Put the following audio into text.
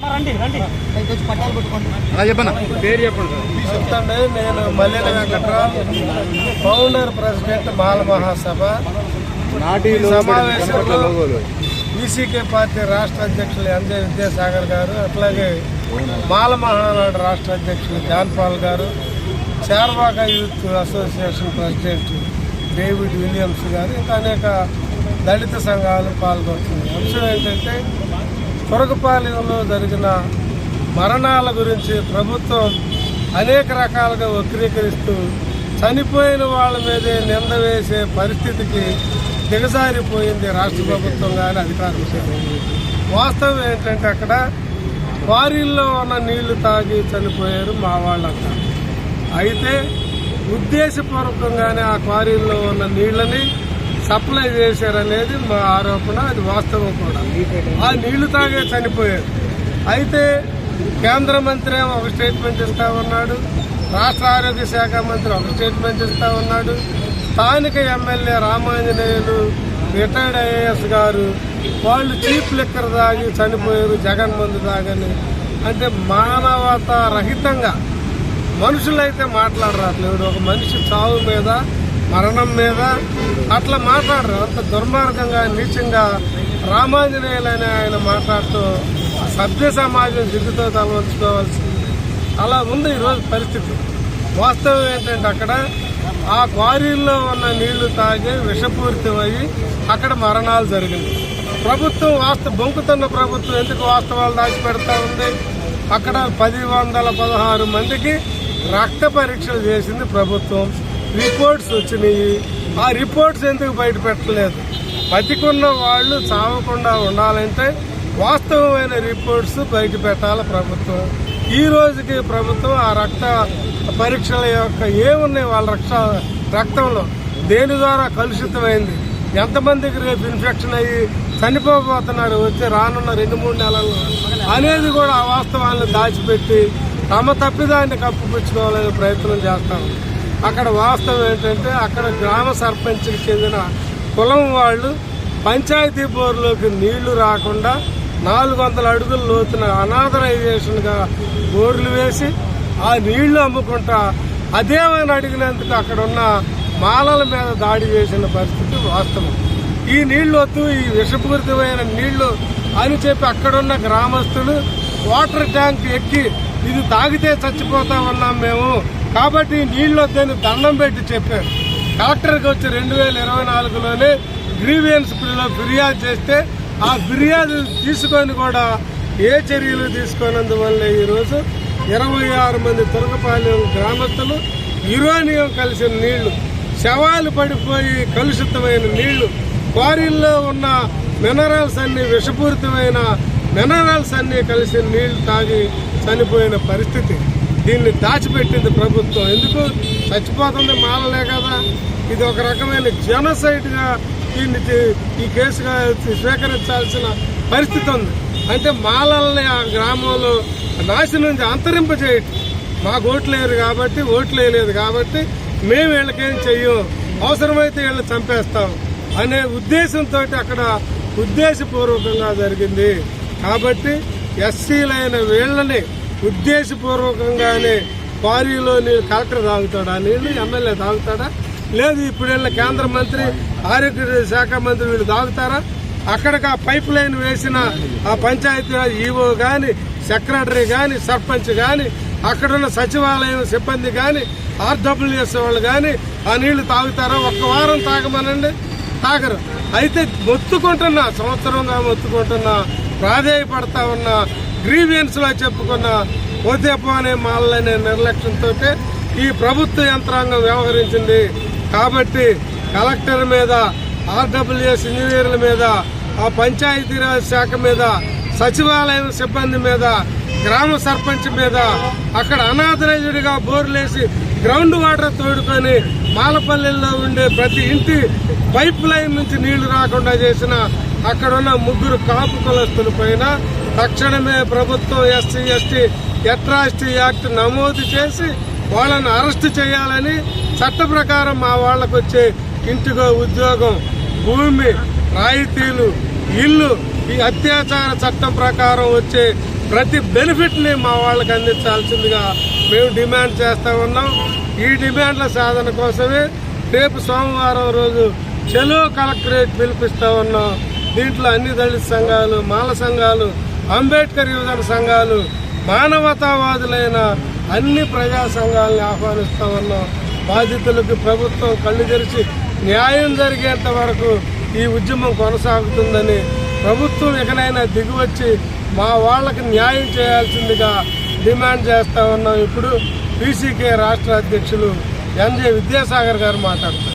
చెప్తాండి. నేను మల్లెల Venkatrao, founder president మాల మహాసభ. సమావేశంలో ECK party రాష్ట్ర అధ్యక్షులు ఎంజే విద్యాసాగర్ గారు, అట్లాగే మాల మహానాడు రాష్ట్ర అధ్యక్షులు జాన్ పాల్ గారు, Charvaka youth association president David Williams గారు, ఇంకా అనేక దళిత సంఘాలు పాల్గొంటున్నాయి. అంశం ఏంటంటే తురకపాలెంలో జరిగిన మరణాల గురించి ప్రభుత్వం అనేక రకాలుగా వక్రీకరిస్తూ చనిపోయిన వాళ్ళ మీదే నింద వేసే పరిస్థితికి దిగజారిపోయింది రాష్ట్ర ప్రభుత్వం కానీ అధికారులు. వాస్తవం ఏంటంటే అక్కడ క్వారీల్లో ఉన్న నీళ్లు తాగి చనిపోయారు మా వాళ్ళంతా. అయితే ఉద్దేశపూర్వకంగానే ఆ క్వారీల్లో ఉన్న నీళ్లని సప్లై చేశారనేది మా ఆరోపణ. అది వాస్తవం కూడా. ఆ నీళ్లు తాగే చనిపోయారు. అయితే కేంద్ర మంత్రి ఒక స్టేట్మెంట్ ఇస్తా ఉన్నాడు, రాష్ట్ర ఆరోగ్య శాఖ మంత్రి ఒక స్టేట్మెంట్ ఇస్తా ఉన్నాడు, స్థానిక ఎమ్మెల్యే రామాంజనేయులు రిటైర్డ్ ఐఏఎస్ గారు వాళ్ళు చీప్ లిక్కర్ తాగి చనిపోయారు, జగన్ మందు తాగని. అంటే మానవతా రహితంగా మనుషులైతే మాట్లాడరాట్లేదు. ఒక మనిషి చావు మీద, మరణం మీద అట్లా మాట్లాడరు. అంత దుర్మార్గంగా, నీచంగా రామాంజనేయులని ఆయన మాట్లాడుతూ సభ్య సమాజం దిద్దుతో తలవంచుకోవాల్సింది. అలా ఉంది ఈరోజు పరిస్థితి. వాస్తవం ఏంటంటే అక్కడ ఆ క్వారీల్లో ఉన్న నీళ్లు తాగి విషపూరితమయ్యి అక్కడ మరణాలు జరిగింది. ప్రభుత్వం బొంకుతున్న ప్రభుత్వం ఎందుకు వాస్తవాలు దాచిపెడతా ఉంది? అక్కడ 116 మందికి రక్త పరీక్షలు చేసింది ప్రభుత్వం. రిపోర్ట్స్ వచ్చినాయి. ఆ రిపోర్ట్స్ ఎందుకు బయట పెట్టలేదు? బతికున్న వాళ్ళు చావకుండా ఉండాలంటే వాస్తవమైన రిపోర్ట్స్ బయట పెట్టాలి ప్రభుత్వం. ఈ రోజుకి ప్రభుత్వం ఆ రక్త పరీక్షల యొక్క ఏమున్నాయి వాళ్ళ రక్తంలో, దేని ద్వారా కలుషితమైంది, ఎంతమందికి రేపు ఇన్ఫెక్షన్ అయ్యి చనిపోబోతున్నారు వచ్చే రానున్న 2-3 నెలల్లో అనేది కూడా ఆ వాస్తవాలను దాచిపెట్టి తమ తప్పిదాన్ని కప్పుపుచ్చుకోవాలనే ప్రయత్నం చేస్తాం. అక్కడ వాస్తవం ఏంటంటే అక్కడ గ్రామ సర్పంచ్కి చెందిన కులం వాళ్ళు పంచాయతీ బోర్లోకి నీళ్లు రాకుండా 400 అడుగుల లోతున అనాథరైజేషన్గా బోర్లు వేసి ఆ నీళ్లు అమ్ముకుంటా అదేమని అడిగినందుకు అక్కడ ఉన్న మాలల మీద దాడి చేసిన పరిస్థితి వాస్తవం. ఈ నీళ్లు వద్దు, ఈ విషపూరితమైన నీళ్లు అని చెప్పి అక్కడున్న గ్రామస్తులు వాటర్ ట్యాంక్ ఎక్కి ఇది తాగితే చచ్చిపోతా ఉన్నాం మేము, కాబట్టి నీళ్లు వద్దని దండం పెట్టి చెప్పారు. కలెక్టర్కి వచ్చి 2024లోనే గ్రీవియన్స్ బిల్లులో ఫిర్యాదు చేస్తే ఆ ఫిర్యాదు తీసుకొని కూడా ఏ చర్యలు తీసుకోనందువల్ల ఈరోజు 26 మంది తురకపాలెం గ్రామస్తులు యురేనియం కలిసిన నీళ్లు, శవాలు పడిపోయి కలుషితమైన నీళ్లు, క్వారీల్లో ఉన్న మినరల్స్ అన్ని విషపూరితమైన మినరల్స్ అన్ని కలిసిన నీళ్లు తాగి చనిపోయిన పరిస్థితి. దీన్ని దాచిపెట్టింది ప్రభుత్వం. ఎందుకు చచ్చిపోతుంది? మాలలే కదా. ఇది ఒక రకమైన జెనోసైడ్గా దీన్ని ఈ కేసుగా స్వీకరించాల్సిన పరిస్థితి ఉంది. అంటే మాలల్ని ఆ గ్రామంలో నాశనం అంతరింపజేయటం. మాకు ఓట్లేరు కాబట్టి, ఓట్లు వేయలేదు కాబట్టి మేము వీళ్ళకేం చెయ్యం, అవసరమైతే వీళ్ళని చంపేస్తాం అనే ఉద్దేశంతో అక్కడ ఉద్దేశపూర్వకంగా జరిగింది. కాబట్టి ఎస్సీలైన వీళ్ళని ఉద్దేశపూర్వకంగానే క్వారీలో నీళ్ళు కలెక్టర్ తాగుతాడా, నీళ్లు ఎమ్మెల్యే తాగుతాడా? లేదు ఇప్పుడు వీళ్ళ కేంద్ర మంత్రి, ఆరోగ్య శాఖ మంత్రి వీళ్ళు తాగుతారా? అక్కడికి ఆ పైప్ లైన్ వేసిన ఆ పంచాయతీరాజ్ ఈవో గాని, సెక్రటరీ గాని, సర్పంచ్ గాని, అక్కడున్న సచివాలయం సిబ్బంది గాని, ఆర్డబ్ల్యూఎస్ వాళ్ళు గాని ఆ నీళ్లు తాగుతారా? ఒక్క వారం తాగమనండి, తాగరు. అయితే మొత్తుకుంటున్నా, సంవత్సరంగా మొత్తుకుంటున్నా, ప్రాధేయపడతా ఉన్న, గ్రీవియన్స్ లో చెప్పుకున్న ఓదేపో అనే మాలనే నిర్లక్ష్యంతో ఈ ప్రభుత్వ యంత్రాంగం వ్యవహరించింది. కాబట్టి కలెక్టర్ మీద, ఆర్డబ్ల్యూఎస్ ఇంజనీర్ల మీద, ఆ పంచాయతీరాజ్ శాఖ మీద, సచివాలయం సిబ్బంది మీద, గ్రామ సర్పంచ్ మీద, అక్కడ అనాథరైజ్డ్ గా బోర్లేసి గ్రౌండ్ వాటర్ తోడుకొని మాలపల్లెల్లో ఉండే ప్రతి ఇంటి పైప్ లైన్ నుంచి నీళ్లు రాకుండా చేసిన అక్కడున్న 3 కాపు కులస్తుల పైన తక్షణమే ప్రభుత్వం ఎస్సీ ఎస్టీ అట్రాసిటీ యాక్ట్ నమోదు చేసి వాళ్ళని అరెస్టు చేయాలని, చట్ట ప్రకారం మా వాళ్లకు వచ్చే ఇంటికో ఉద్యోగం, భూమి, రాయితీలు, ఇల్లు, ఈ అత్యాచార చట్టం ప్రకారం వచ్చే ప్రతి బెనిఫిట్ని మా వాళ్ళకి అందించాల్సిందిగా మేము డిమాండ్ చేస్తూ ఉన్నాం. ఈ డిమాండ్ల సాధన కోసమే రేపు సోమవారం రోజు చలో కలెక్టరేట్ పిలిపిస్తా ఉన్నాం. దీంట్లో అన్ని దళిత సంఘాలు, మాల సంఘాలు, అంబేద్కర్ యువజన సంఘాలు, మానవతావాదులైన అన్ని ప్రజా సంఘాలను ఆహ్వానిస్తా ఉన్నాం. బాధితులకు ప్రభుత్వం కళ్ళు తెరిచి న్యాయం జరిగేంత వరకు ఈ ఉద్యమం కొనసాగుతుందని, ప్రభుత్వం ఎక్కడైనా దిగివచ్చి మా వాళ్ళకి న్యాయం చేయాల్సిందిగా డిమాండ్ చేస్తా ఉన్నాం. ఇప్పుడు పీసీకే రాష్ట్ర అధ్యక్షులు ఎన్జే విద్యాసాగర్ గారు మాట్లాడుతారు.